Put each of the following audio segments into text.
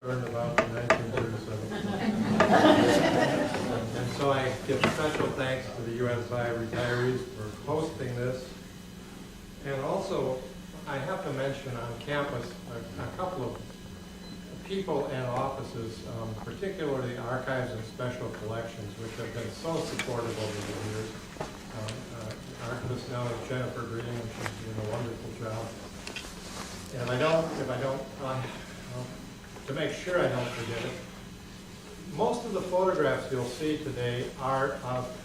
Learned about the 1937. And so I give special thanks to the USI retirees for hosting this. And also, I have to mention on campus a couple of people and offices, particularly archives and special collections, which have been so supportive over the years. Archivist now is Jennifer Green, and she's doing a wonderful job. And to make sure I don't forget it, most of the photographs you'll see today are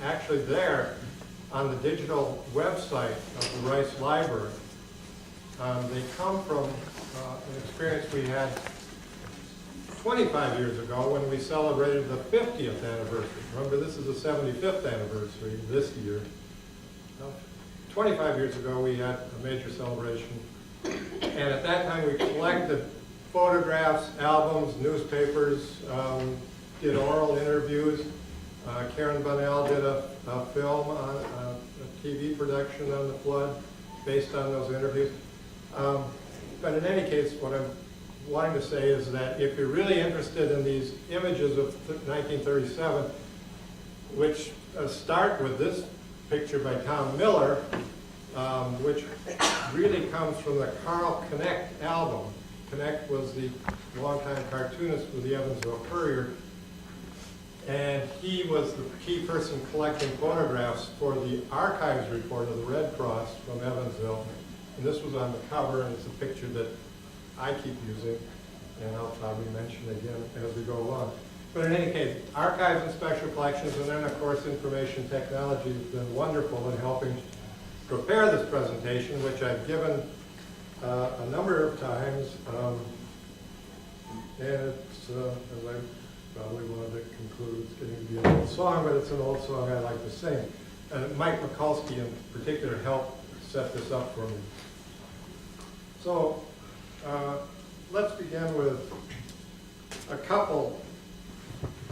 actually there on the digital website of the Rice Library. They come from an experience we had 25 years ago when we celebrated the 50th anniversary. Remember, this is the 75th anniversary this year. 25 years ago, we had a major celebration. And at that time, we collected photographs, albums, newspapers, did oral interviews. Karen Bunnell did a film, a TV production on the flood based on those interviews. But in any case, what I'm wanting to say is that if you're really interested in these images of 1937, which start with this picture by Tom Miller, which really comes from the Carl Connect album. Connect was the longtime cartoonist with the Evansville Courier, and he was the key person collecting photographs for the archives report of the Red Cross from Evansville. And this was on the cover, and it's a picture that I keep using, and I'll probably mention again as we go along. But in any case, archives and special collections, and then of course information technology has been wonderful in helping prepare this presentation, which I've given a number of times, and it's, as I probably wanted to conclude, it's getting to be an old song, but it's an old song I like to sing. Mike Mikulski in particular helped set this up for me. So let's begin with a couple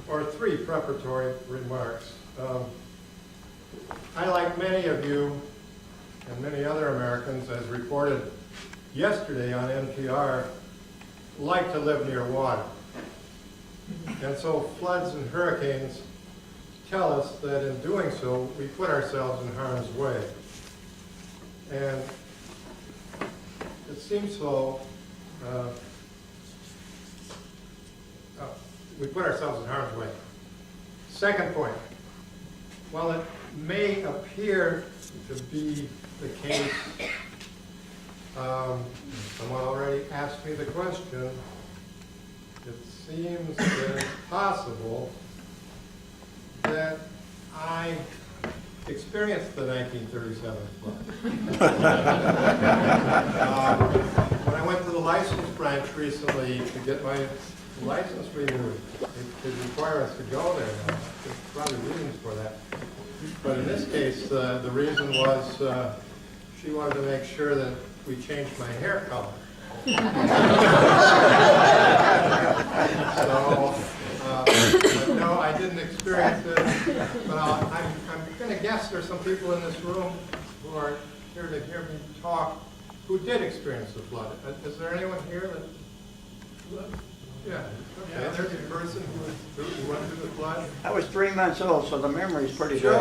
or three preparatory remarks. I, like many of you and many other Americans, as reported yesterday on NPR, like to live near water. And so floods and hurricanes tell us that in doing so, we put ourselves in harm's way. And it seems so, we put ourselves in harm's way. Second point, while it may appear to be the case, someone already asked me the question, it seems that it's possible that I experienced the 1937 flood. When I went to the license branch recently to get my license renewed, it could require us to go there now. There's probably reasons for that. But in this case, the reason was she wanted to make sure that we changed my hair color. So, no, I didn't experience it, but I'm going to guess there's some people in this room who are here to hear me talk who did experience the flood. Is there anyone here that? Yeah. Okay. There's a person who went through the flood. I was 3 months old, so the memory's pretty good.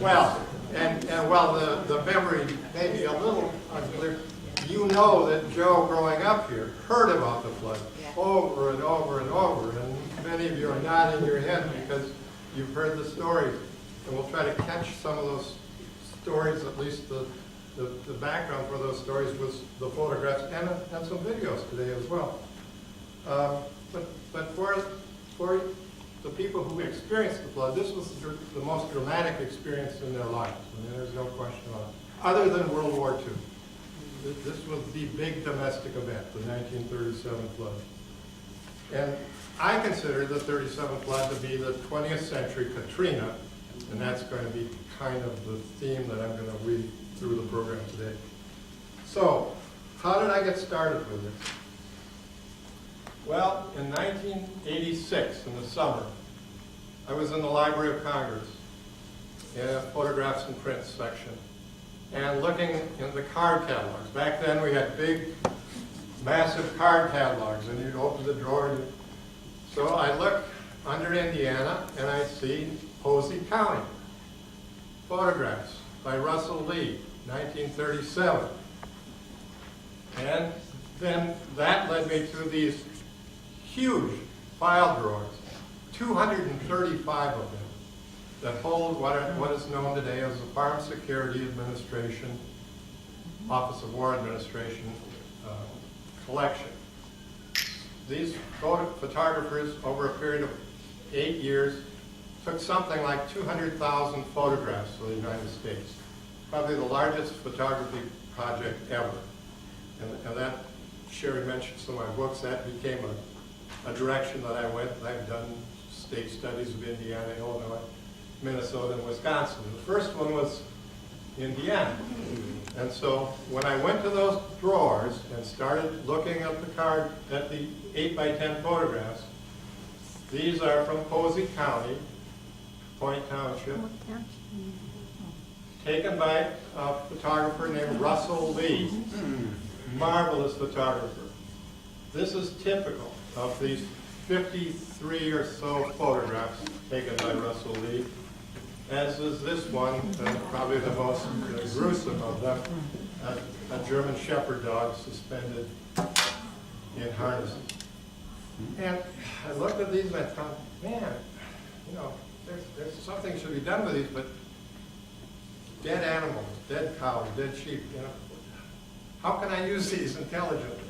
Well, and while the memory may be a little unclear, you know that Joe, growing up here, heard about the flood over and over and over, and many of you are nodding your head because you've heard the stories. And we'll try to catch some of those stories, at least the background for those stories was the photographs and some videos today as well. But for the people who experienced the flood, this was the most dramatic experience in their lives. I mean, there's no question about it. Other than World War II. This was the big domestic event, the 1937 flood. And I consider the 37 flood to be the 20th century Katrina, and that's going to be kind of the theme that I'm going to read through the program today. So, how did I get started with this? Well, in 1986, in the summer, I was in the Library of Congress in a photographs and prints section and looking in the card catalogs. Back then we had big massive card catalogs, and you'd open the drawer. And so I look under Indiana, and I see Posey County. Photographs by Russell Lee, 1937. And then that led me to these huge file drawers, 235 of them, that hold what is known today as the Farm Security Administration, Office of War Administration collection. These photographers, over a period of 8 years, took something like 200,000 photographs of the United States. Probably the largest photography project ever. And that, Sherry mentioned some of my books, that became a direction that I went. I've done state studies of Indiana, Illinois, Minnesota, and Wisconsin. The first one was Indiana. And so when I went to those drawers and started looking at the 8x10 photographs, these are from Posey County, Point Township, taken by a photographer named Russell Lee. Marvelous photographer. This is typical of these 53 or so photographs taken by Russell Lee, as is this one, probably the most gruesome of them, a German Shepherd dog suspended in harnesses. And I looked at these and I thought, man, you know, there's something should be done with these, but dead animals, dead cows, dead sheep, you know, how can I use these intelligently?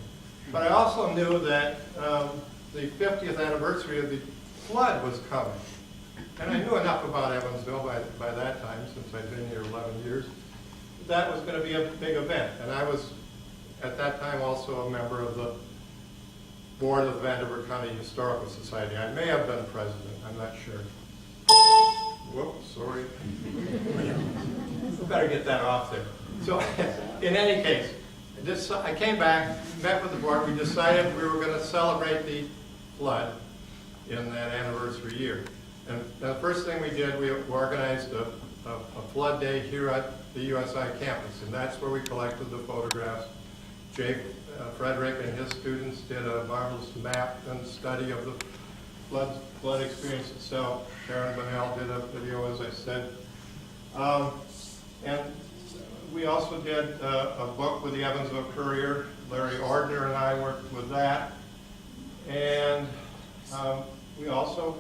But I also knew that the 50th anniversary of the flood was coming. And I knew enough about Evansville by that time, since I'd been here 11 years, that was going to be a big event. And I was, at that time, also a member of the board of the Vanderbilt County Historical Society. I may have been president, I'm not sure. Whoops, sorry. Better get that off there. So, in any case, I came back, met with the board, we decided we were going to celebrate the flood in that anniversary year. And the first thing we did, we organized a flood day here at the USI campus, and that's where we collected the photographs. Jake Frederick and his students did a marvelous map and study of the flood experience itself. Karen Bunnell did a video, as I said. And we also did a book with the Evansville Courier. Larry Ordner and I worked with that. And we also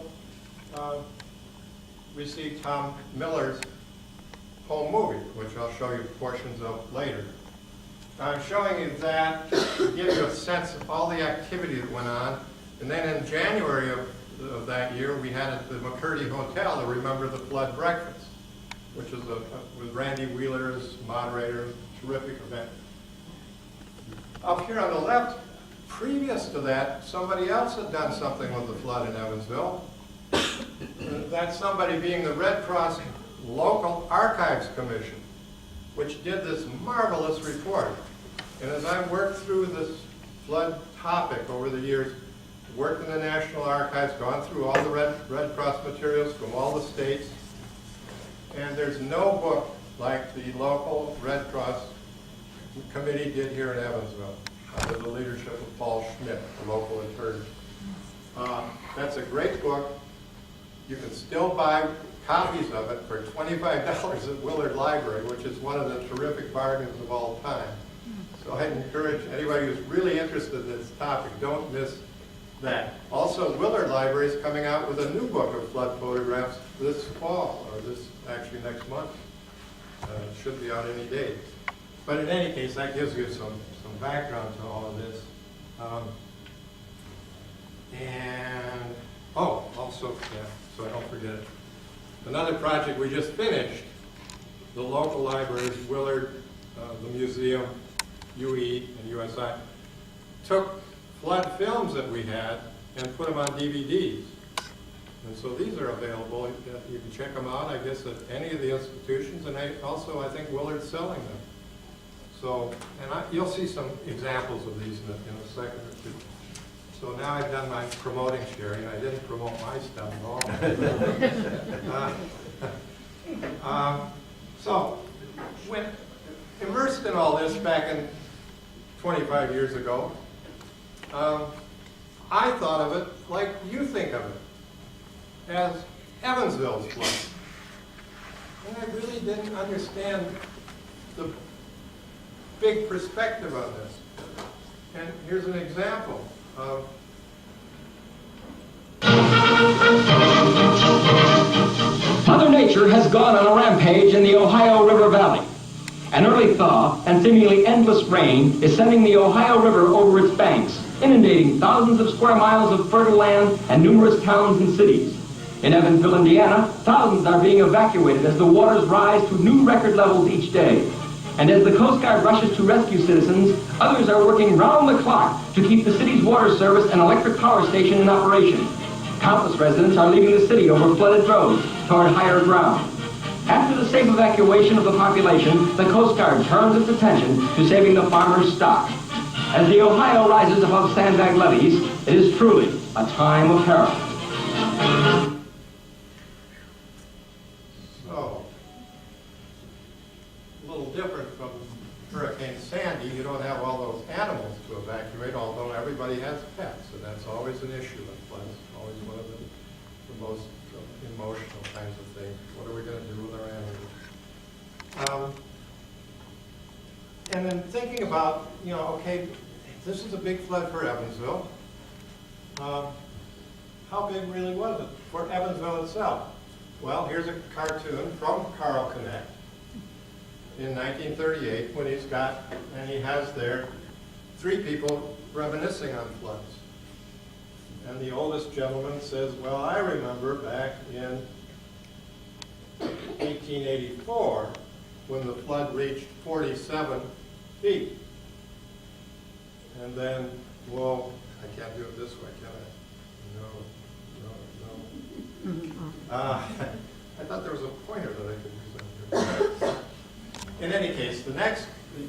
received Tom Miller's home movie, which I'll show you portions of later. I'm showing you that to give you a sense of all the activity that went on. And then in January of that year, we had at the McCurdy Hotel a Remember the Flood breakfast, which is with Randy Wheeler as moderator, terrific event. Up here on the left, previous to that, somebody else had done something with the flood in Evansville. That somebody being the Red Cross Local Archives Commission, which did this marvelous report. And as I worked through this flood topic over the years, worked in the National Archives, gone through all the Red Cross materials from all the states, and there's no book like the local Red Cross committee did here in Evansville, under the leadership of Paul Schmidt, the local attorney. That's a great book. You can still buy copies of it for $25 at Willard Library, which is one of the terrific bargains of all time. So I encourage anybody who's really interested in this topic, don't miss that. Also, Willard Library is coming out with a new book of flood photographs this fall, or actually next month. It should be out any day. But in any case, that gives you some background to all of this. Also, so I don't forget it. Another project we just finished, the local libraries, Willard, the museum, UE, and USI, took flood films that we had and put them on DVDs. And so these are available. You can check them out, I guess, at any of the institutions, and I think Willard's selling them. So, and you'll see some examples of these in a second or two. So now I've done my promoting, Sherry. I didn't promote my stuff at all. So, when immersed in all this back in 25 years ago, I thought of it like you think of it, as Evansville's flood. And I really didn't understand the big perspective on this. And here's an example of Mother Nature has gone on a rampage in the Ohio River Valley. An early thaw and seemingly endless rain is sending the Ohio River over its banks, inundating thousands of square miles of fertile land and numerous towns and cities. In Evansville, Indiana, thousands are being evacuated as the waters rise to new record levels each day. And as the Coast Guard rushes to rescue citizens, others are working round the clock to keep the city's water service and electric power station in operation. Countless residents are leaving the city over flooded roads toward higher ground. After the safe evacuation of the population, the Coast Guard turns its attention to saving the farmers' stock. As the Ohio rises above sandbag levees, it is truly a time of peril. So, a little different from Hurricane Sandy. You don't have all those animals to evacuate, although everybody has pets, and that's always an issue in floods. Always one of the most emotional kinds of things. What are we going to do with our animals? And then thinking about, okay, this is a big flood for Evansville. How big really was it for Evansville itself? Well, here's a cartoon from Cairo Connect in 1938 when he has there 3 people reminiscing on floods. And the oldest gentleman says, well, I remember back in 1884 when the flood reached 47 feet. And then, well, I can't do it this way, can I? No. I thought there was a pointer that I could use on here. In any case, the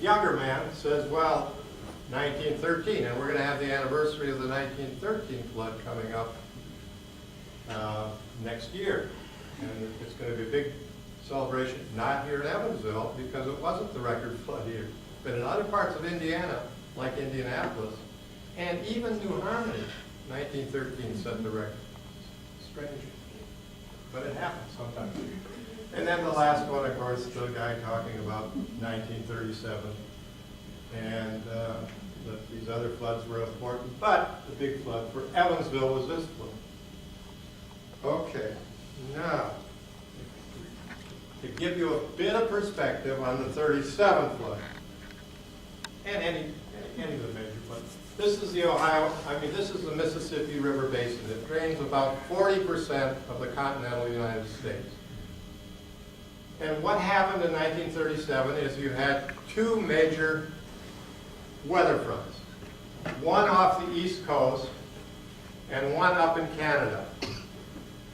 younger man says, well, 1913, and we're going to have the anniversary of the 1913 flood coming up next year. And it's going to be a big celebration, not here in Evansville, because it wasn't the record flood here, but in other parts of Indiana, like Indianapolis, and even New Harmony, 1913 set the record. Strange, but it happens sometimes. And then the last one, of course, the guy talking about 1937, and that these other floods were important, but the big flood for Evansville was this flood. Okay, now, to give you a bit of perspective on the 37 flood, and any of the major floods. This is the this is the Mississippi River Basin. It drains about 40% of the continental United States. And what happened in 1937 is you had 2 major weather fronts. One off the East Coast and one up in Canada.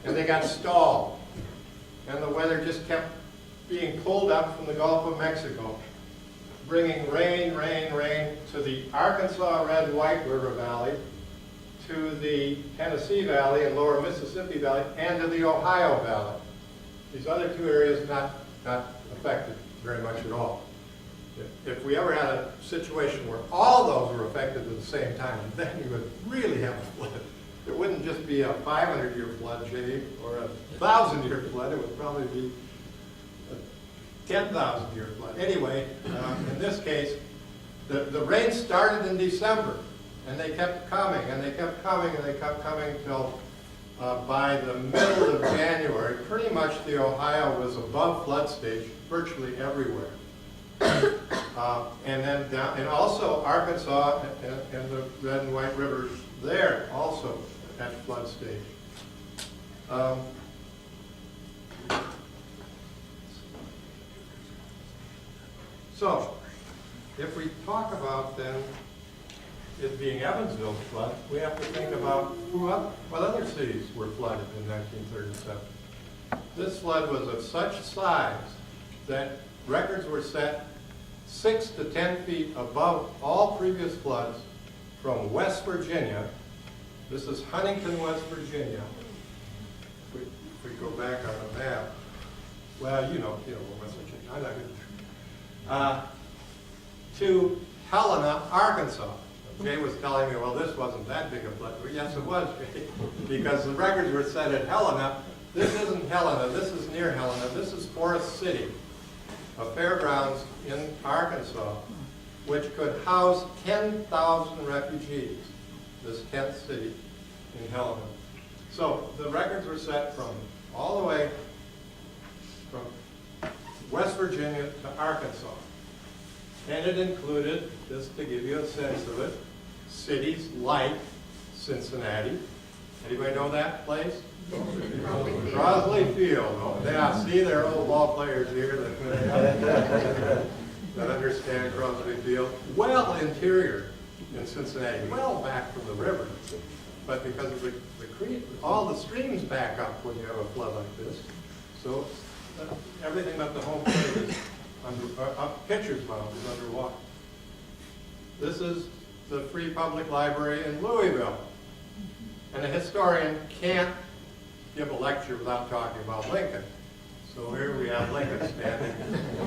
And they got stalled. And the weather just kept being pulled up from the Gulf of Mexico, bringing rain to the Arkansas Red and White River Valley, to the Tennessee Valley and lower Mississippi Valley, and to the Ohio Valley. These other 2 areas not affected very much at all. If we ever had a situation where all those were affected at the same time, then you would really have a flood. It wouldn't just be a 500-year flood, J, or a 1,000-year flood. It would probably be a 10,000-year flood. Anyway, in this case, the rain started in December, and they kept coming, and they kept coming, and they kept coming until by the middle of January, pretty much the Ohio was above flood stage virtually everywhere. And then down, and also Arkansas and the Red and White Rivers there also at flood stage. So, if we talk about then it being Evansville's flood, we have to think about what other cities were flooded in 1937. This flood was of such size that records were set 6 to 10 feet above all previous floods from West Virginia. This is Huntington, West Virginia. If we go back on the map, well, you know West Virginia. I'm not going to. To Helena, Arkansas. Jay was telling me, well, this wasn't that big a flood. Well, yes, it was, Jay, because the records were set at Helena. This isn't Helena, this is near Helena. This is Forest City, a fairgrounds in Arkansas, which could house 10,000 refugees, this 10th city in Helena. So the records were set from all the way from West Virginia to Arkansas. And it included, just to give you a sense of it, cities like Cincinnati. Anybody know that place? Crosley Field. Oh, yeah, see, there are old ball players here that understand Crosley Field. Well interior in Cincinnati, well back from the river. But because of the creek, all the streams back up when you have a flood like this. So everything but the home plate is Pitcher's Mound is underwater. This is the Free Public Library in Louisville. And a historian can't give a lecture without talking about Lincoln. So here we have Lincoln standing.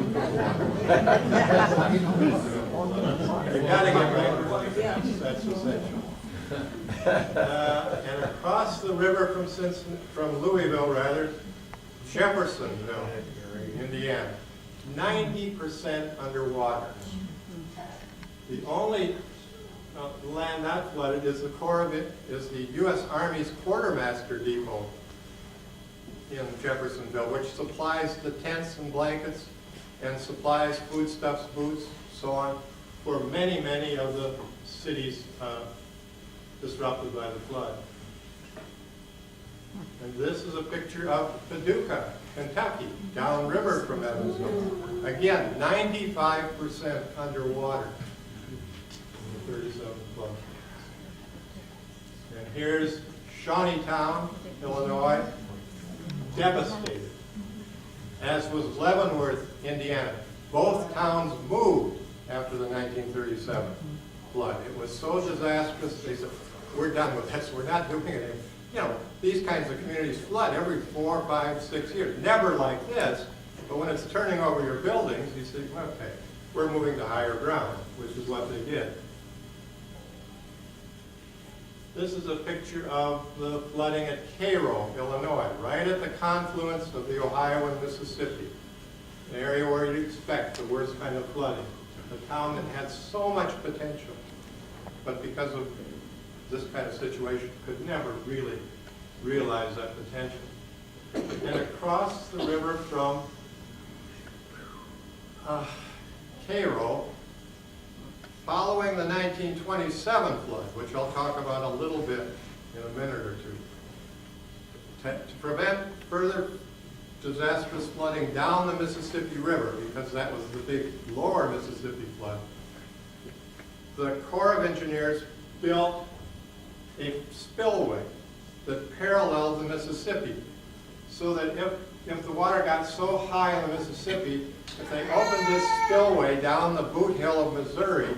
You gotta get right to Lincoln. That's essential. And across the river from Louisville, rather, Jeffersonville, Indiana, 90% underwater. The only land not flooded is the U.S. Army's Quartermaster Depot in Jeffersonville, which supplies the tents and blankets and supplies foodstuffs, boots, so on, for many, many of the cities disrupted by the flood. And this is a picture of Paducah, Kentucky, downriver from Evansville. Again, 95% underwater in the 37 flood. And here's Shawneetown, Illinois, devastated, as was Leavenworth, Indiana. Both towns moved after the 1937 flood. It was so disastrous, they said, we're done with this, we're not doing it anymore. You know, these kinds of communities flood every 4, 5, 6 years. Never like this, but when it's turning over your buildings, you say, okay, we're moving to higher ground, which is what they did. This is a picture of the flooding at Cairo, Illinois, right at the confluence of the Ohio and Mississippi, an area where you'd expect the worst kind of flooding. A town that had so much potential, but because of this kind of situation, could never really realize that potential. And across the river from Cairo, following the 1927 flood, which I'll talk about a little bit in a minute or two, to prevent further disastrous flooding down the Mississippi River, because that was the big lower Mississippi flood, the Corps of Engineers built a spillway that paralleled the Mississippi, so that if the water got so high in the Mississippi, if they opened this spillway down the boot hill of Missouri,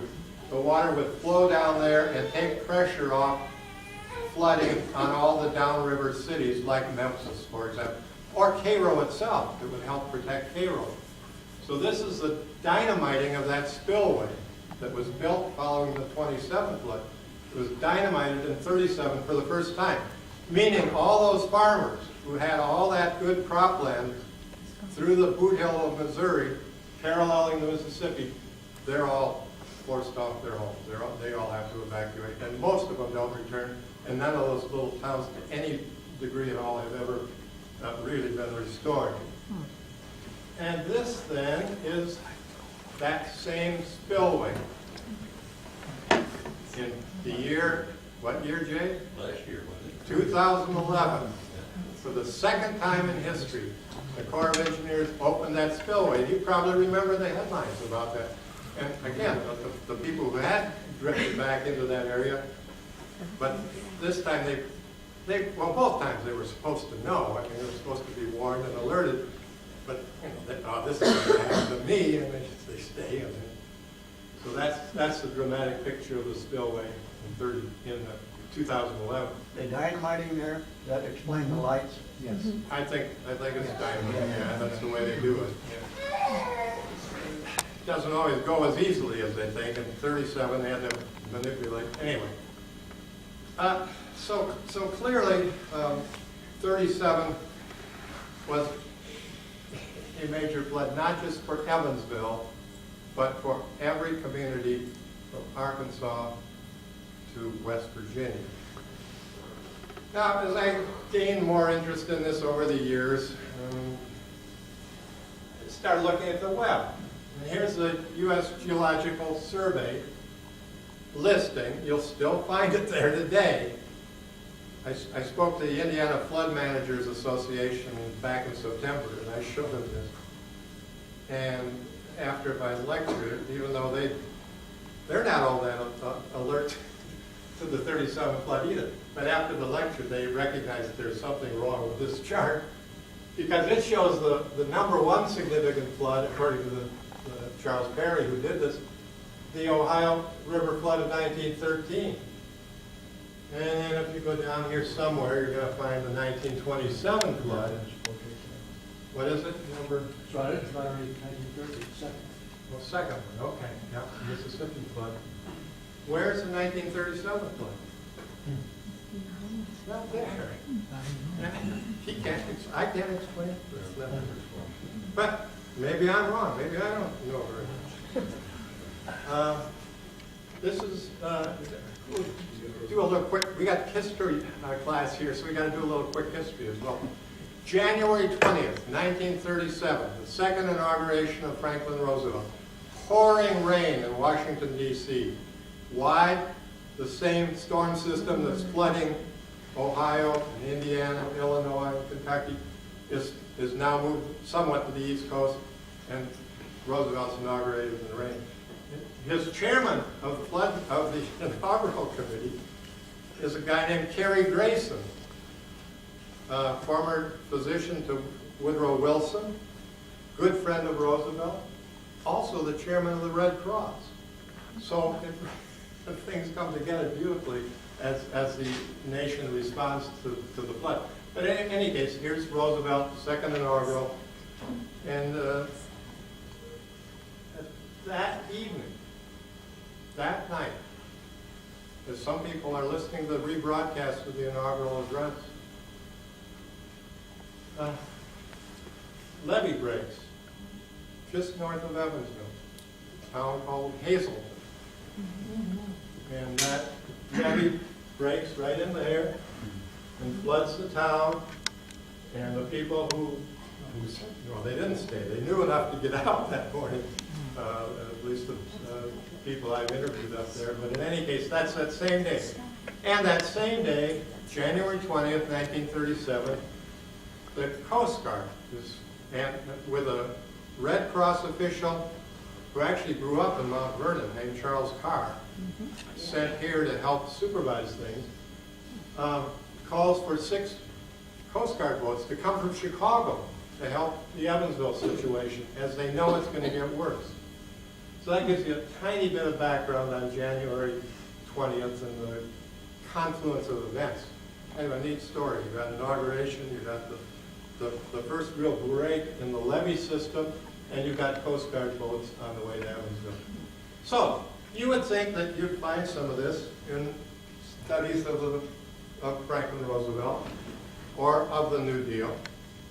the water would flow down there and take pressure off flooding on all the downriver cities like Memphis, for example, or Cairo itself. It would help protect Cairo. So this is the dynamiting of that spillway that was built following the 27 flood. It was dynamited in 37 for the first time, meaning all those farmers who had all that good cropland through the boot hill of Missouri, paralleling the Mississippi, they're all forced off their homes. They all have to evacuate, and most of them don't return, and none of those little towns to any degree at all have ever really been restored. And this then is that same spillway. In the year, what year, Jay? Last year, wasn't it? 2011. For the second time in history, the Corps of Engineers opened that spillway. You probably remember the headlines about that. And again, the people who had drifted back into that area, but this time well, both times they were supposed to know. I mean, they were supposed to be warned and alerted, but you know, this is going to happen to me, and they stay. And so that's the dramatic picture of the spillway in 2011. They dynamiting there, that explain the lights? Yes. I think it's dynamite. Yeah, that's the way they do it. Yeah. It doesn't always go as easily as they think. In 37, they had to manipulate. Anyway, so clearly, 37 was a major flood, not just for Evansville, but for every community from Arkansas to West Virginia. Now, as I gained more interest in this over the years, I started looking at the web. And here's the U.S. Geological Survey listing. You'll still find it there today. I spoke to the Indiana Flood Managers Association back in September, and I showed them this. And after my lecture, even though they're not all that alert to the 37 flood either, but after the lecture, they recognized there's something wrong with this chart, because it shows the number one significant flood, according to the Charles Perry, who did this, the Ohio River flood of 1913. And then if you go down here somewhere, you're going to find the 1927 flood. What is it? Number? It's right underneath 1930, second. Well, second one, okay. Yeah, Mississippi flood. Where's the 1937 flood? It's not there. I can't explain it. It's not there. But maybe I'm wrong. Maybe I don't know very much. This is, do a little quick, we got history class here, so we got to do a little quick history as well. January 20th, 1937, the second inauguration of Franklin Roosevelt. Pouring rain in Washington, D.C. Why? The same storm system that's flooding Ohio, and Indiana, Illinois, and Kentucky is now moved somewhat to the East Coast, and Roosevelt's inaugurated in the rain. His chairman of the inaugural committee is a guy named Cary Grayson, former physician to Woodrow Wilson, good friend of Roosevelt, also the chairman of the Red Cross. So things come together beautifully as the nation responds to the flood. But in any case, here's Roosevelt, second inaugural, and that evening, that night, as some people are listening to the rebroadcast of the inaugural address, levee breaks just north of Evansville, a town called Hazleton. And that levee breaks right in there and floods the town, and the people who well, they didn't stay. They knew enough to get out that morning, at least the people I've interviewed up there. But in any case, that's that same day. And that same day, January 20th, 1937, the Coast Guard, with a Red Cross official who actually grew up in Mount Vernon, named Charles Carr, sent here to help supervise things, calls for 6 Coast Guard boats to come from Chicago to help the Evansville situation, as they know it's going to get worse. So that gives you a tiny bit of background on January 20th and the confluence of events. Kind of a neat story. You got inauguration, you got the first real break in the levee system, and you've got Coast Guard boats on the way to Evansville. So, you would think that you'd find some of this in studies of Franklin Roosevelt or of the New Deal.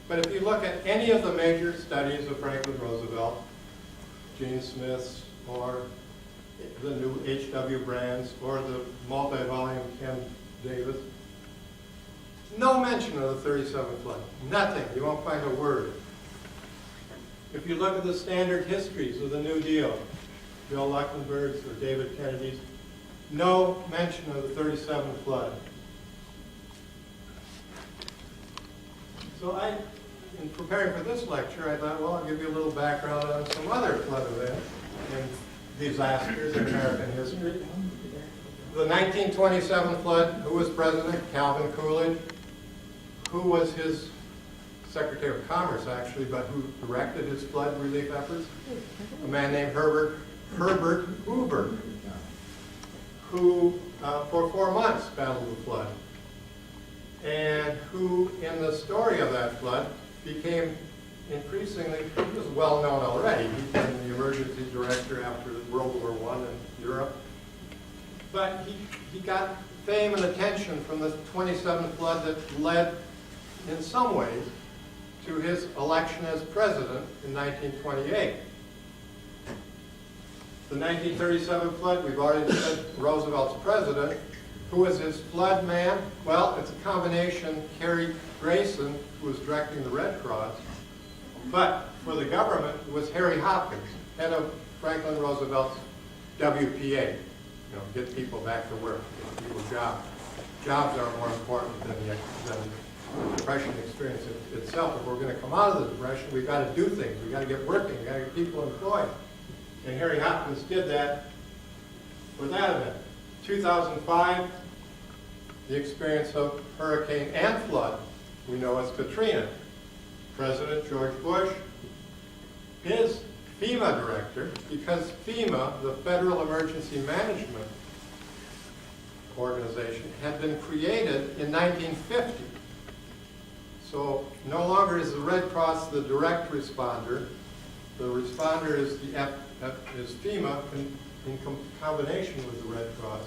But if you look at any of the major studies of Franklin Roosevelt, Gene Smith's or the new H.W. Brand's or the multi-volume Ken Davis, no mention of the 37 flood. Nothing. You won't find a word. If you look at the standard histories of the New Deal, Bill Luxemburg's or David Kennedy's, no mention of the 37 flood. So in preparing for this lecture, I thought, well, I'll give you a little background on some other flood events and disasters in American history. The 1927 flood, who was president? Calvin Coolidge. Who was his Secretary of Commerce, actually, but who directed his flood relief efforts? A man named Herbert Hoover, who for 4 months battled the flood, and who, in the story of that flood, became increasingly, he was well known already. He became the emergency director after World War I in Europe. But he got fame and attention from the 27 flood that led, in some ways, to his election as president in 1928. The 1937 flood, we've already said Roosevelt's president. Who was his flood man? Well, it's a combination. Harry Grayson, who was directing the Red Cross, but for the government, it was Harry Hopkins, head of Franklin Roosevelt's WPA. Get people back to work, get people jobs. Jobs are more important than the Depression experience itself. If we're going to come out of the Depression, we've got to do things. We've got to get working. We've got to get people employed. And Harry Hopkins did that with that event. 2005, the experience of hurricane and flood, we know as Katrina. President George Bush, his FEMA director, because FEMA, the Federal Emergency Management Organization, had been created in 1950. So no longer is the Red Cross the direct responder. The responder is is FEMA in combination with the Red Cross.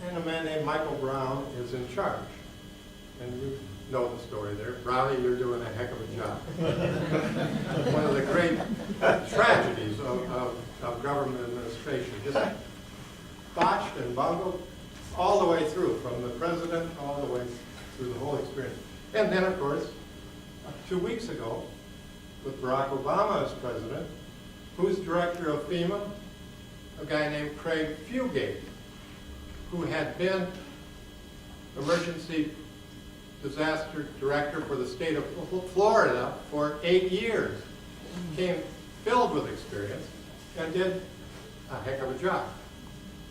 And a man named Michael Brown is in charge. And you know the story there. Brownie, you're doing a heck of a job. One of the great tragedies of government administration. Just botched and bungled all the way through, from the president all the way through the whole experience. And then, of course, 2 weeks ago, with Barack Obama as president, who's director of FEMA? A guy named Craig Fugate, who had been emergency disaster director for the state of Florida for 8 years. Came filled with experience and did a heck of a job.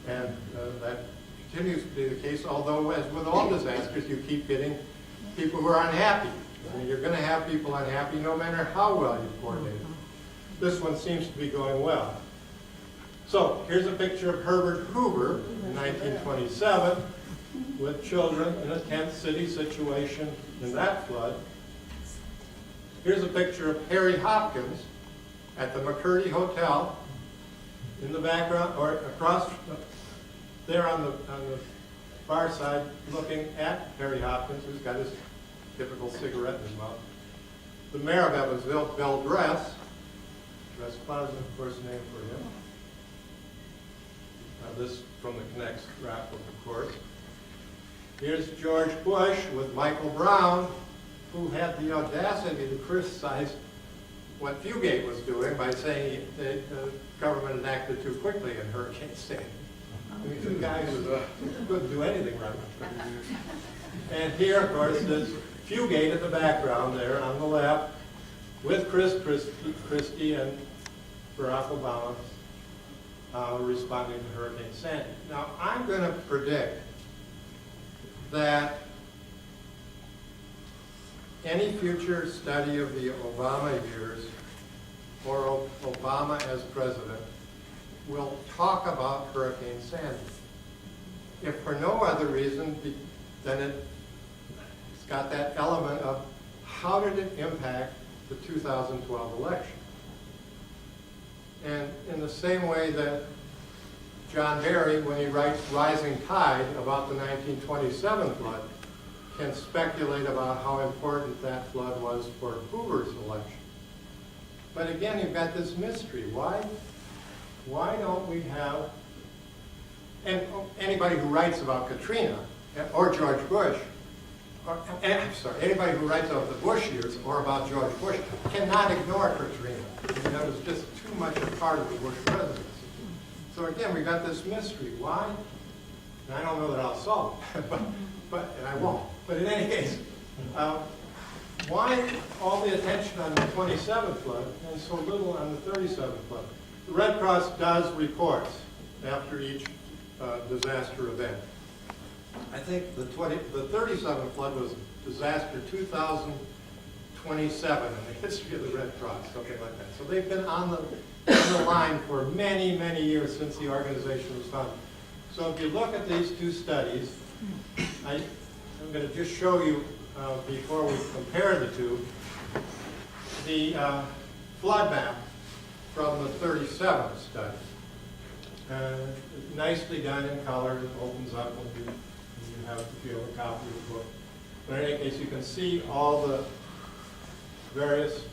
And that continues to be the case, although as with all disasters, you keep getting people who are unhappy. I mean, you're going to have people unhappy no matter how well you coordinate. This one seems to be going well. So here's a picture of Herbert Hoover in 1927 with children in a tent city situation in that flood. Here's a picture of Harry Hopkins at the McCurdy Hotel in the background, or across there on the far side, looking at Harry Hopkins, who's got his typical cigarette in his mouth. The mayor of Evansville, Bill Dress Plaza, of course, named for him. This from the Connects wrap-up, of course. Here's George Bush with Michael Brown, who had the audacity to criticize what Fugate was doing by saying the government had acted too quickly in Hurricane Sandy. I mean, two guys who couldn't do anything right. And here, of course, is Fugate in the background there on the left with Chris Christie and Barack Obama responding to Hurricane Sandy. Now, I'm going to predict that any future study of the Obama years or Obama as president will talk about Hurricane Sandy. If for no other reason, then it's got that element of how did it impact the 2012 election? And in the same way that John Barry, when he writes Rising Tide about the 1927 flood, can speculate about how important that flood was for Hoover's election. But again, you've got this mystery. Why don't we have, and anybody who writes about Katrina or George Bush, anybody who writes about the Bush years or about George Bush cannot ignore Katrina. I mean, that was just too much a part of the Bush presidency. So again, we got this mystery. Why? And I don't know that I'll solve it, and I won't. But in any case, why all the attention on the 27th flood and so little on the 37th flood? The Red Cross does reports after each disaster event. I think the 37th flood was disaster 2027 in the history of the Red Cross, something like that. So they've been on the line for many, many years since the organization was founded. So if you look at these two studies, I'm going to just show you, before we compare the two, the flood map from the 37th study. Nicely done in color. It opens up when you have a copy of the book. But in any case, you can see all the various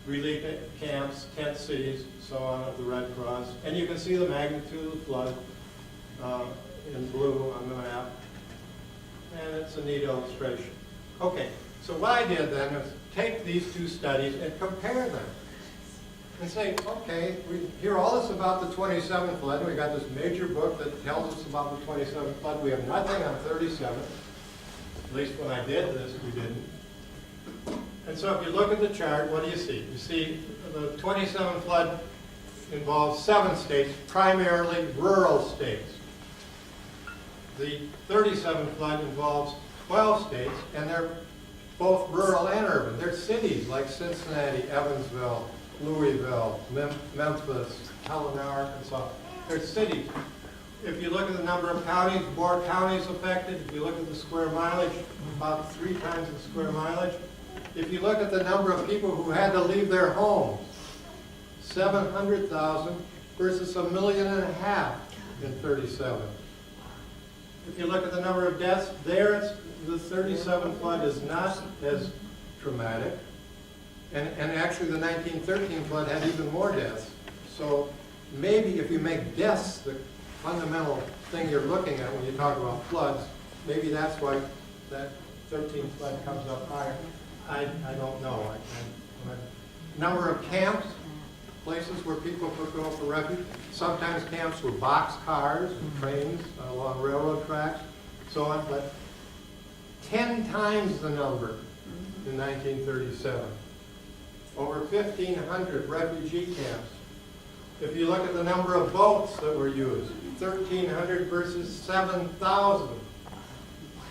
relief camps, tent cities, so on, of the Red Cross. And you can see the magnitude of the flood in blue on the map. And it's a neat illustration. Okay, so what I did then is take these two studies and compare them. And say, okay, we hear all this about the 27 flood. We got this major book that tells us about the 27 flood. We have nothing on 37. At least when I did this, we didn't. And so if you look at the chart, what do you see? You see the 27 flood involves 7 states, primarily rural states. The 37 flood involves 12 states, and they're both rural and urban. They're cities like Cincinnati, Evansville, Louisville, Memphis, Helena, Arkansas. They're cities. If you look at the number of counties, more counties affected. If you look at the square mileage, about 3 times the square mileage. If you look at the number of people who had to leave their homes, 700,000 versus 1.5 million in 37. If you look at the number of deaths, there it's, the 37 flood is not as traumatic. And actually the 1913 flood had even more deaths. So maybe if you make deaths the fundamental thing you're looking at when you talk about floods, maybe that's why that 13 flood comes up higher. I don't know. Number of camps, places where people could go for refuge. Sometimes camps were box cars and trains along railroad tracks, so on, but 10 times the number in 1937. Over 1,500 refugee camps. If you look at the number of boats that were used, 1,300 versus 7,000.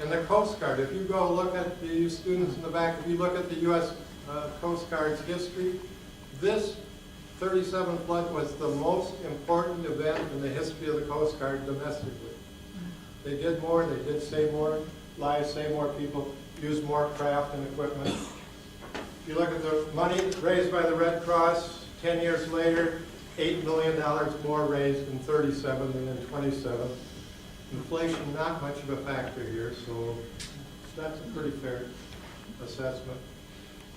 And the Coast Guard, if you go look at, you students in the back, if you look at the U.S. Coast Guard's history, this 37 flood was the most important event in the history of the Coast Guard domestically. They did more, they did save more lives, save more people, use more craft and equipment. If you look at the money raised by the Red Cross, 10 years later, $8 million more raised in 37 than in 27. Inflation, not much of a factor here, so that's a pretty fair assessment.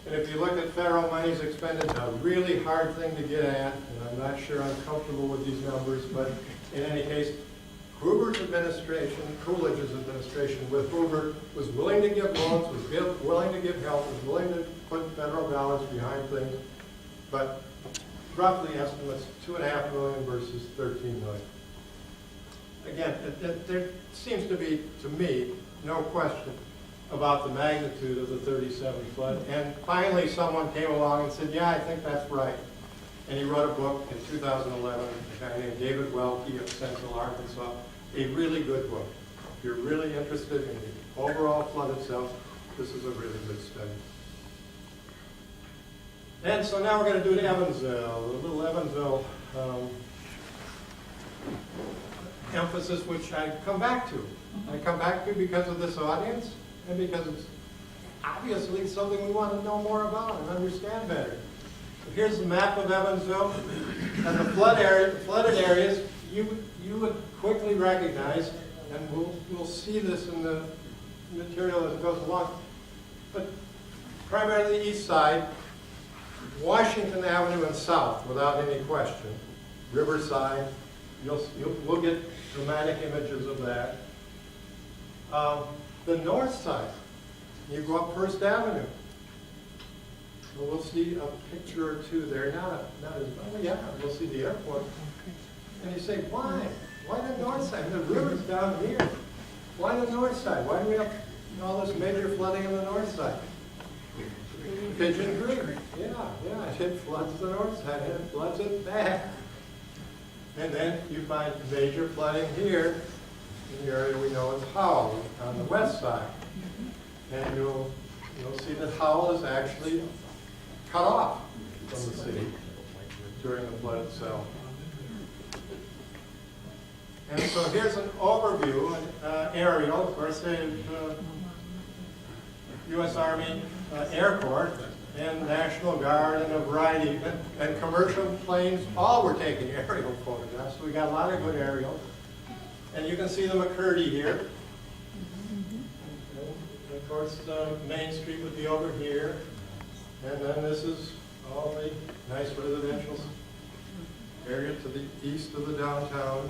And if you look at federal monies expended, a really hard thing to get at, and I'm not sure I'm comfortable with these numbers, but in any case, Hoover's administration, Coolidge's administration with Hoover was willing to give loans, was willing to give help, was willing to put federal dollars behind things, but roughly estimates 2.5 million versus 13 million. Again, there seems to be, to me, no question about the magnitude of the 37 flood. And finally, someone came along and said, yeah, I think that's right. And he wrote a book in 2011, a guy named David Welke of Central Arkansas, a really good book. If you're really interested in the overall flood itself, this is a really good study. And so now we're going to do Evansville, a little Evansville emphasis, which I come back to. I come back to because of this audience and because it's obviously something we want to know more about and understand better. So here's the map of Evansville, and the flooded areas you would quickly recognize, and we'll see this in the material as it goes along. But primarily the east side, Washington Avenue and south, without any question. Riverside, we'll get dramatic images of that. The north side, you go up First Avenue. Well, we'll see a picture or two there. Not as, oh yeah, we'll see the airport. And you say, why? Why the north side? The river's down here. Why the north side? Why do we have all this major flooding on the north side? Pigeon Creek. Yeah, it floods the north side, and it floods it back. And then you find major flooding here in the area we know as Howell on the west side. And you'll see that Howell is actually cut off from the city during the flood itself. And so here's an overview, aerial, of course, the U.S. Army Air Corps, and National Guard and a variety, and commercial planes, all were taking aerial photographs. So we got a lot of good aerials. And you can see the McCurdy here. And of course, Main Street would be over here. And then this is all the nice residential area to the east of the downtown.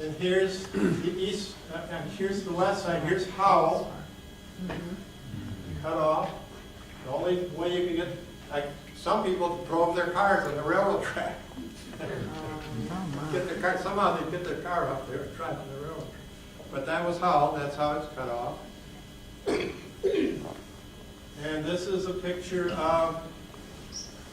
And here's the east, and here's the west side. Here's Howell. Cut off. The only way you could get, like, some people drove their cars on the railroad track. Get their car, somehow they'd get their car up there, trapped on the railroad. But that was Howell, that's how it's cut off. And this is a picture of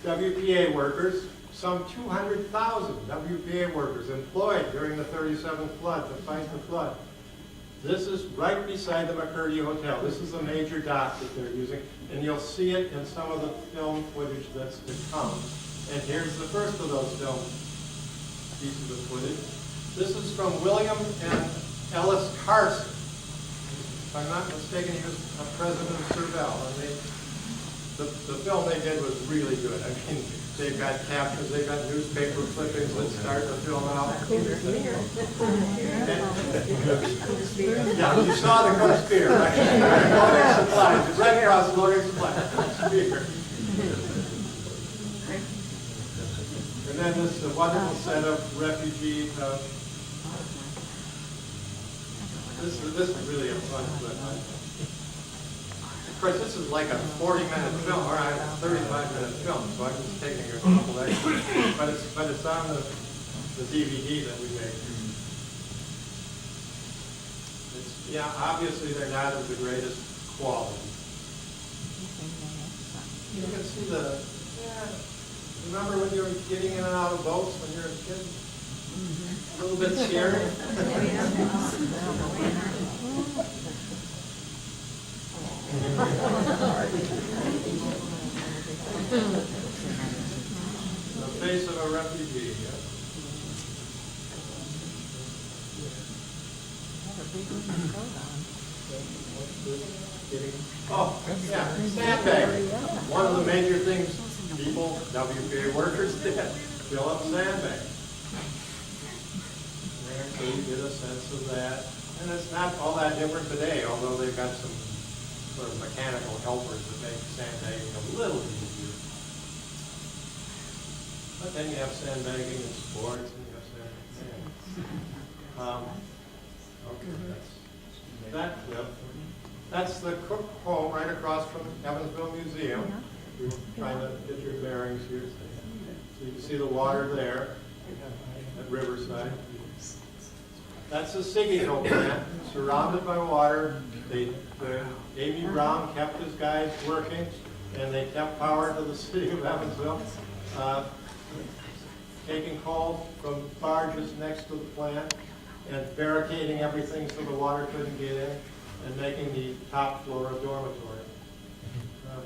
WPA workers, some 200,000 WPA workers employed during the 37 flood, to fight the flood. This is right beside the McCurdy Hotel. This is a major dock that they're using, and you'll see it in some of the film footage that's to come. And here's the first of those film pieces of footage. This is from William and Ellis Carson. If I'm not mistaken, he was a president of Serval, and the film they did was really good. I mean, they've got captions, they've got newspaper clippings that start the film out. Yeah, you saw the Coach Spear, right? Loading supplies, it's right across loading supplies, Spear. And then this wonderful set of refugee. This is really a fun clip. Of course, this is like a 40-minute film, or a 35-minute film, so I'm just taking a couple extras. But it's on the DVD that we made. Yeah, obviously they're not of the greatest quality. You can see remember when you were getting in and out of boats when you were a kid? A little bit scary. The face of a refugee. Yeah. Oh, yeah, sandbagging. One of the major things people, WPA workers did, fill up sandbags. There, so you get a sense of that. And it's not all that different today, although they've got some sort of mechanical helpers that make sandbagging a little easier. But then you have sandbagging in sports, and you have sandbagging. Okay, that's that clip. That's the Cook home right across from Evansville Museum. We're trying to get your bearings here. So you can see the water there at Riverside. That's the Siggyville plant, surrounded by water. A.B. Brown kept his guys working, and they kept power to the city of Evansville, taking coal from barges next to the plant and barricading everything so the water couldn't get in, and making the top floor a dormitory.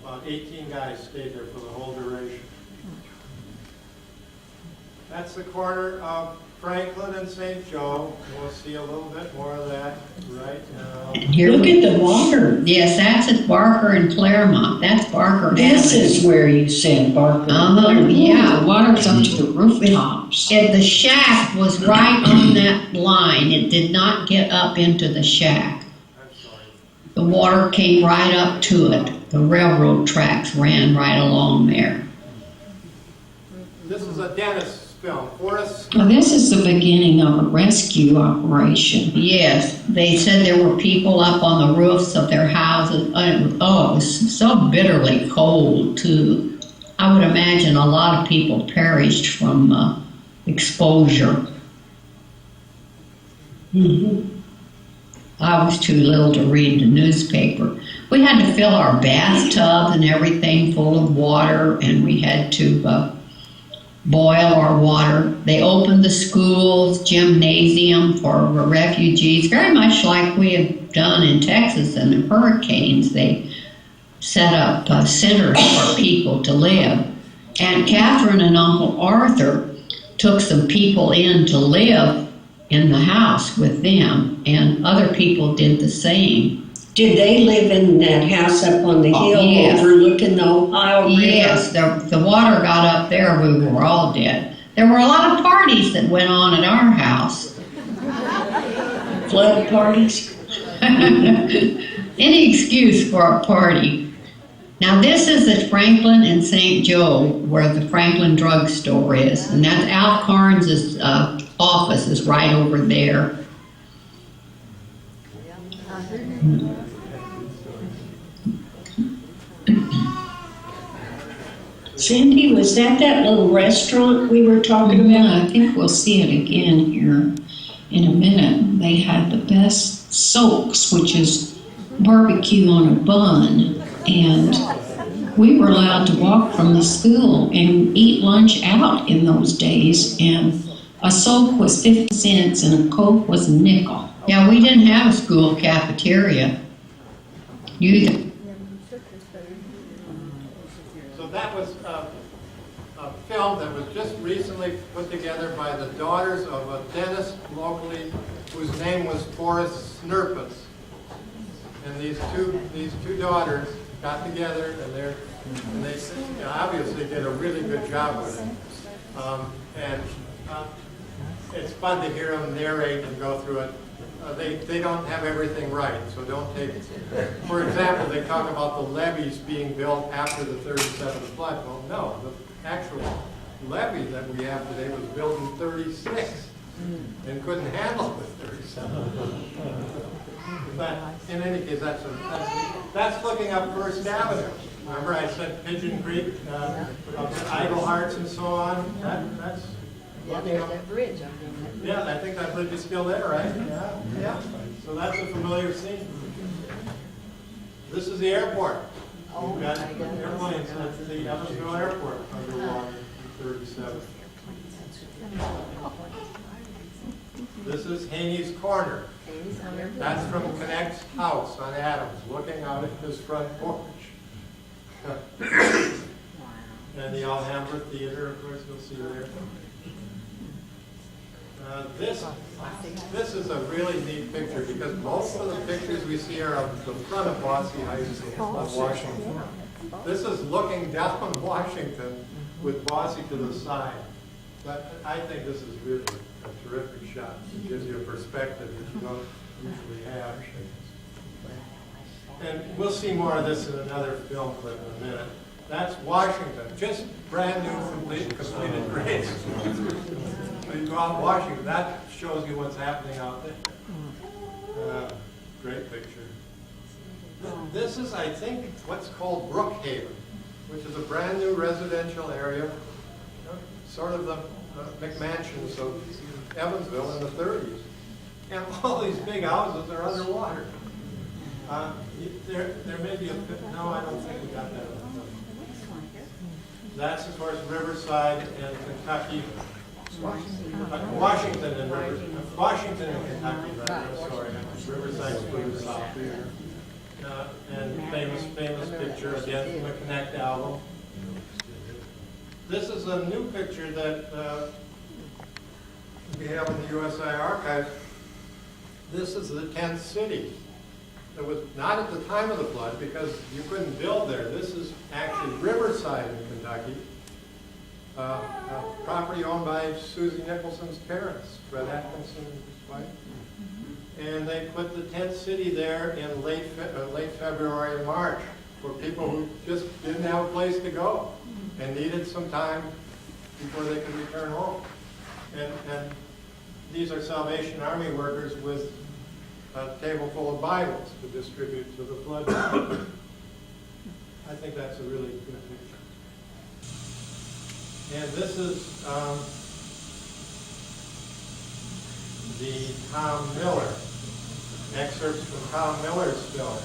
About 18 guys stayed there for the whole duration. That's the corner of Franklin and St. Joe. We'll see a little bit more of that right now. Look at the water. Yes, that's at Barker and Claremont. That's Barker. This Avenue. is where you said Barker. Yeah, water's up to the rooftops. And the shack was right on that line. It did not get up into the shack. I'm sorry. The water came right up to it. The railroad tracks ran right along there. This is a Dennis film. Forrest. Now, this is the beginning of a rescue operation. Yes, they said there were people up on the roofs of their houses. It was so bitterly cold, too. I would imagine a lot of people perished from exposure. I was too little to read the newspaper. We had to fill our bathtub and everything full of water, and we had to boil our water. They opened the schools, gymnasium for refugees, very much like we have done in Texas in the hurricanes. They set up centers for people to live. Aunt Catherine and Uncle Arthur took some people in to live in the house with them, and other people did the same. Did they live in that house up on the hill yes. overlooking the Ohio River? Yes, the water got up there, we were all dead. There were a lot of parties that went on at our house. Flood parties? Any excuse for a party. Now this is at Franklin and St. Joe, where the Franklin drugstore is, and that's Al Carnes' office is right over there. Cindy, was that little restaurant we were talking Yeah, about? I think we'll see it again here in a minute. They had the best soaks, which is barbecue on a bun, and we were allowed to walk from the school and eat lunch out in those days, and a soak was 50 cents and a Coke was a nickel. Yeah, we didn't have a school cafeteria either. So that was a film that was just recently put together by the daughters of a dentist locally whose name was Forrest Snurpus. And these two daughters got together and they obviously did a really good job with it. It's fun to hear them narrate and go through it. They don't have everything right, so don't take it. For example, they talk about the levees being built after the 37 flood. Well, no, the actual levee that we have today was built in 36 and couldn't handle the 37. But in any case, that's looking up First Avenue. Remember I said Pigeon Creek, Idle Hearts and so on? That's looking up. That bridge up there. Yeah, I think that bridge is still there, right? Yeah. So that's a familiar scene. This is the airport. We've got airplanes at the Evansville Airport underwater in 37. This is Haney's Corner. That's from Connect's house on Adams, looking out at his front porch. And the Alhambra Theater, of course, you'll see there. This is a really neat picture because most of the pictures we see are of the front of Boise High School of Washington. This is looking down Washington with Boise to the side. But I think this is really a terrific shot. It gives you a perspective that you don't usually have. And we'll see more of this in another film clip in a minute. That's Washington, just brand new, completed grades. So you go out Washington, that shows you what's happening out there. Great picture. This is, I think, what's called Brookhaven, which is a brand new residential area, sort of the McMansions of Evansville in the 30s. And all these big houses are underwater. There may be a, no, I don't think we got that. That's, of course, Riverside and Kentucky. Washington and Kentucky, right? Sorry, Riverside's further south. And famous picture again from the Connect album. This is a new picture that we have in the USI Archives. This is the 10th city. It was not at the time of the flood because you couldn't build there. This is actually Riverside in Kentucky. A property owned by Susie Nicholson's parents, Fred Atkinson and his wife. And they put the tent city there in late February and March for people who just didn't have a place to go and needed some time before they could return home. And these are Salvation Army workers with a table full of Bibles to distribute to the flood. I think that's a really good picture. And this is the Tom Miller, excerpts from Tom Miller's film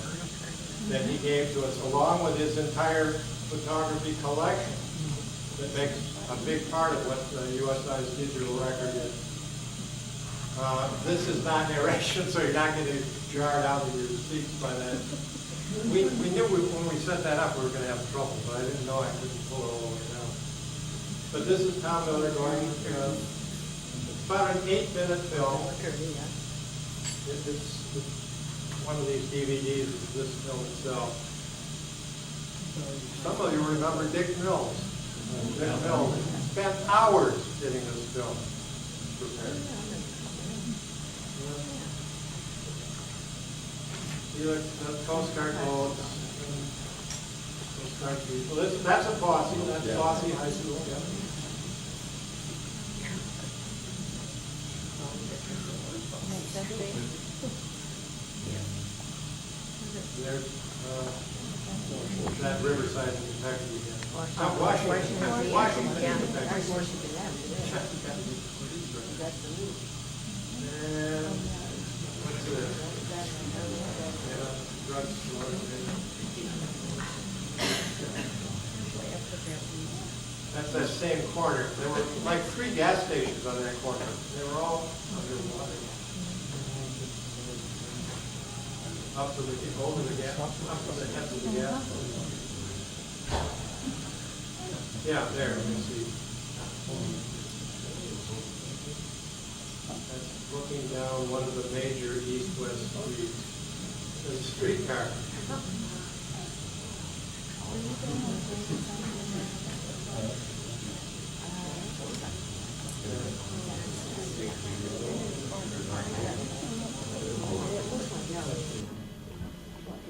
that he gave to us, along with his entire photography collection that makes a big part of what USI's digital record is. This is not narration, so you're not getting jarred out of your seats by that. We knew when we set that up we were going to have trouble, but I didn't know I couldn't pull it all the way down. But this is Tom Miller going, it's about an 8-minute film. It's one of these DVDs is this film itself. Some of you remember Dick Mills. Dick Mills spent hours getting this film prepared. See the postcard boats. Postcard people. That's a Fosse. That's Fosse High School. Yeah. There's that Riverside in Kentucky again. Washington, Kentucky. And what's this? Drugstore. That's that same corner. There were like 3 gas stations on that corner. They were all underwater. Up to the over the gas, up to the heads of the gas. Yeah, there you can see. That's looking down one of the major east-west streets. There's a streetcar.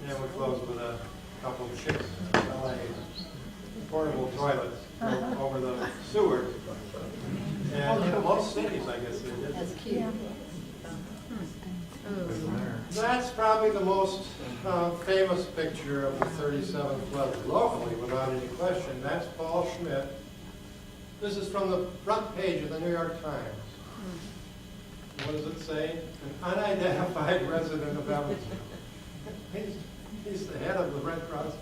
And we close with a couple of chicks, portable toilets over the sewers. And most cities, I guess, they did. That's cute. That's probably the most famous picture of the 37 flood locally, without any question. That's Paul Schmidt. This is from the front page of the New York Times. What does it say? An unidentified resident of Evansville. He's the head of the Red Cross.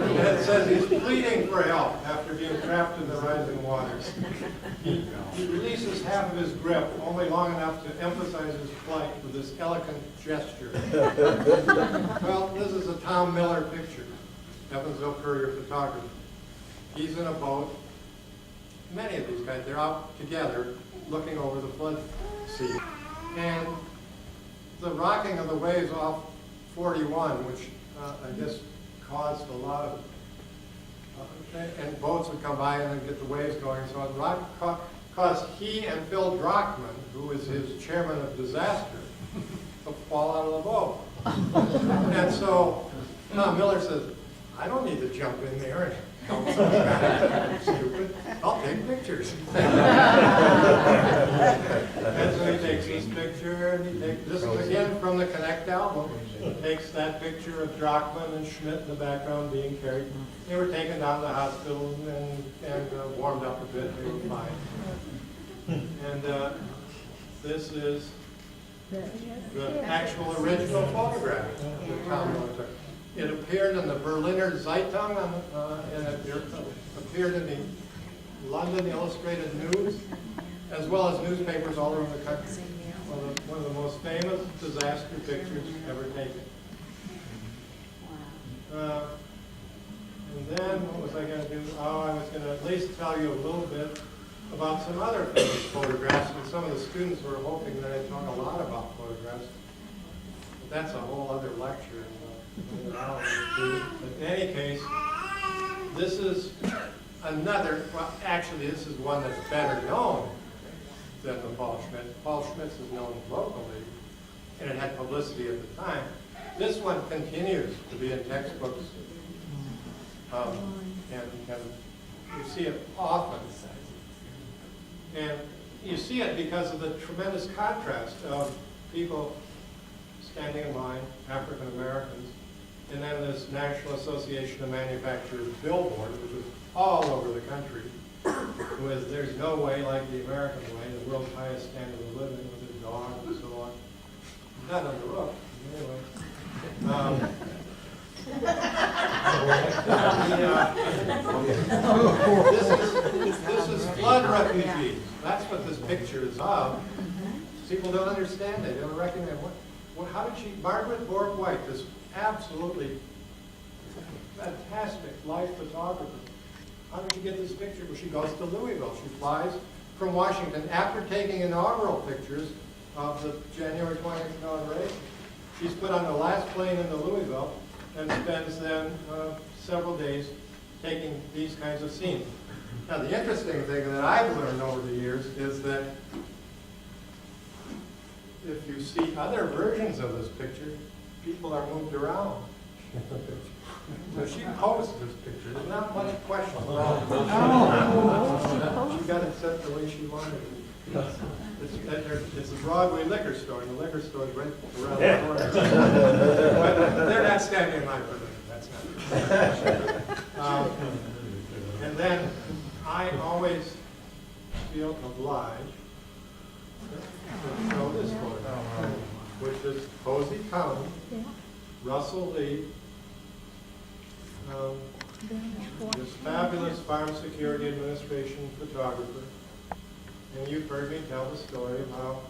And it says he's pleading for help after being trapped in the rising waters. He releases half of his grip, only long enough to emphasize his plight with this elegant gesture. Well, this is a Tom Miller picture, Evansville Courier photographer. He's in a boat. Many of these guys, they're out together looking over the flood sea. And the rocking of the waves off 41, which I guess caused a lot of, and boats would come by and then get the waves going. So it caused he and Phil Drockman, who is his chairman of disaster, to fall out of the boat. And so Tom Miller says, I don't need to jump in there and help some guy. Stupid. I'll take pictures. And so he takes this picture, and he takes this is again from the Connect album. He takes that picture of Drockman and Schmidt in the background being carried. They were taken down to the hospital and warmed up a bit. They were fine. And this is the actual original photograph that Tom Miller took. It appeared in the Berliner Zeitung, and it appeared in the London Illustrated News, as well as newspapers all over the country. One of the most famous disaster pictures ever taken. And then, what was I going to do? Oh, I was going to at least tell you a little bit about some other famous photographs, and some of the students were hoping that I'd talk a lot about photographs. But that's a whole other lecture. But in any case, this is another, well, actually this is one that's better known than the Paul Schmidt. Paul Schmidt's is known locally, and it had publicity at the time. This one continues to be in textbooks, and you see it often. And you see it because of the tremendous contrast of people standing in line, African Americans, and then this National Association of Manufacturers billboard, which was all over the country, with there's no way like the American way, the world's highest standard of living with a dog and so on. Not on the roof, anyway. This is flood refugees. That's what this picture is of. People don't understand it. They don't recognize how did she, Margaret Borg White, this absolutely fantastic life photographer. How did she get this picture? Well, she goes to Louisville. She flies from Washington after taking inaugural pictures of the January 20th inauguration. She's put on the last plane into Louisville and spends then several days taking these kinds of scenes. Now, the interesting thing that I've learned over the years is that if you see other versions of this picture, people are moved around in the picture. So she posed this picture. There's not much question about it. She got it set the way she wanted it. It's a Broadway liquor store, and the liquor store is right around the corner. But they're not standing in line for that. That's not true. And then I always feel obliged to show this photograph, which is Posey County, Russell Lee, this fabulous Farm Security Administration photographer. And you've heard me tell the story of how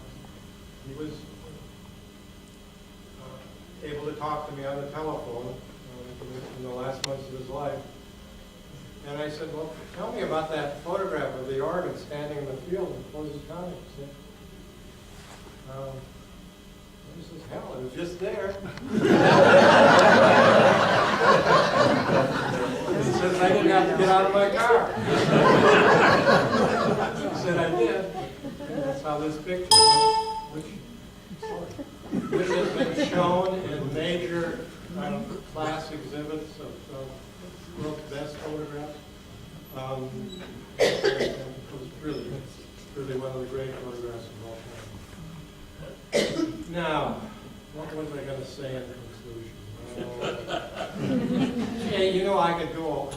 he was able to talk to me on the telephone in the last months of his life. And I said, well, tell me about that photograph of the organ standing in the field in Posey County. He said, he says, hell, it was just there. He says, I didn't have to get out of my car. He said, I did. And that's how this picture, which has been shown in major class exhibits of world's best photographs. It was really one of the great photographs of all time. Now, what was I going to say in conclusion? Hey, you know I could go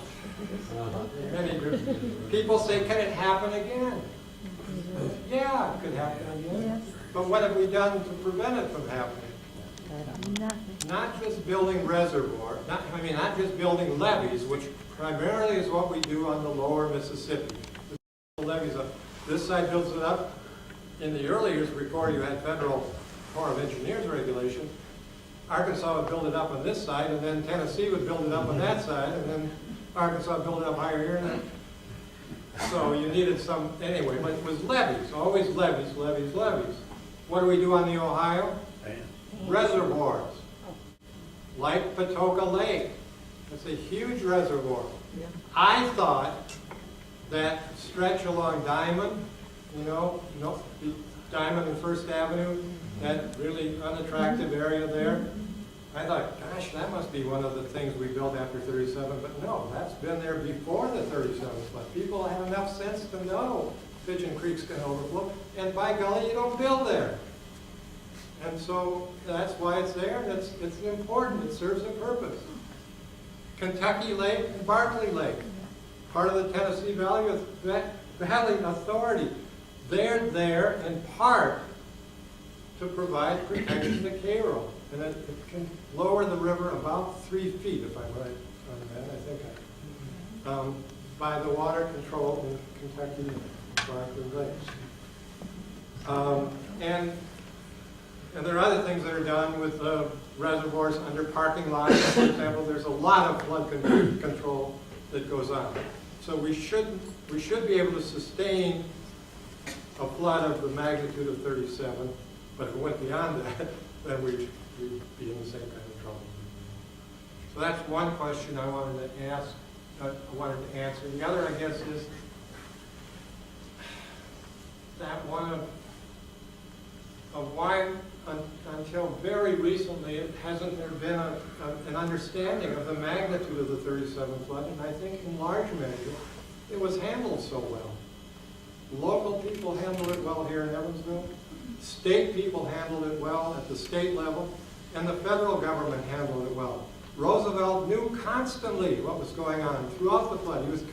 many groups. People say, can it happen again? Yeah, it could happen again. But what have we done to prevent it from happening? Not just building reservoirs, not just building levees, which primarily is what we do on the lower Mississippi. The levees up. This side builds it up. In the early years, before you had Federal Corps of Engineers regulation, Arkansas would build it up on this side, and then Tennessee would build it up on that side, and then Arkansas would build it up higher here. And then. So you needed some, anyway, but it was levees, always levees, levees, levees. What do we do on the Ohio? Reservoirs. Like Patoka Lake. It's a huge reservoir. I thought that stretch along Diamond, the Diamond and First Avenue, that really unattractive area there, I thought, gosh, that must be one of the things we built after 37, but no, that's been there before the 37 flood. People have enough sense to know Pigeon Creek's going to overflow, and by golly, you don't build there. And so that's why it's there, and it's important, it serves a purpose. Kentucky Lake and Barkley Lake, part of the Tennessee Valley Authority. They're there in part to provide protection to Cairo. And it can lower the river about 3 feet, if I'm right on that, I think by the water control in Kentucky and Barkley Lakes. And there are other things that are done with reservoirs under parking lots. For example, there's a lot of flood control that goes on. So we should be able to sustain a flood of the magnitude of 37, but if it went beyond that, then we'd be in the same kind of trouble. So that's one question I wanted to ask, I wanted to answer. The other, I guess, is that one of why, until very recently, hasn't there been an understanding of the magnitude of the 37 flood, and I think in large measure, it was handled so well. Local people handled it well here in Evansville. State people handled it well at the state level, and the federal government handled it well. Roosevelt knew constantly what was going on throughout the flood. He was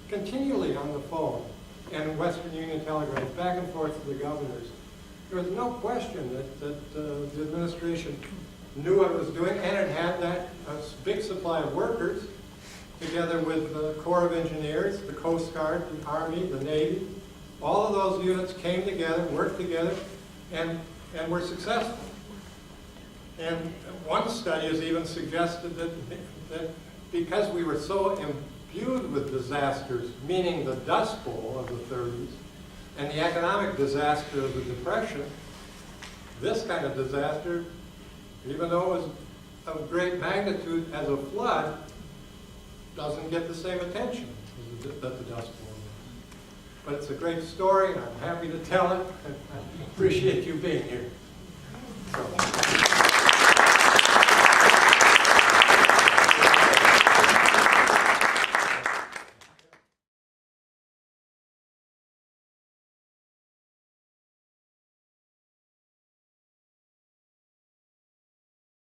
continually on the phone and Western Union telegrams back and forth to the governors. There was no question that the administration knew what it was doing, and it had that big supply of workers, together with the Corps of Engineers, the Coast Guard, the Army, the Navy. All of those units came together, worked together, and were successful. And one study has even suggested that because we were so imbued with disasters, meaning the Dust Bowl of the 30s, and the economic disaster of the Depression, This kind of disaster, even though it was of great magnitude as a flood, doesn't get the same attention that the Dust Bowl does. But it's a great story, and I'm happy to tell it, and I appreciate you being here. So.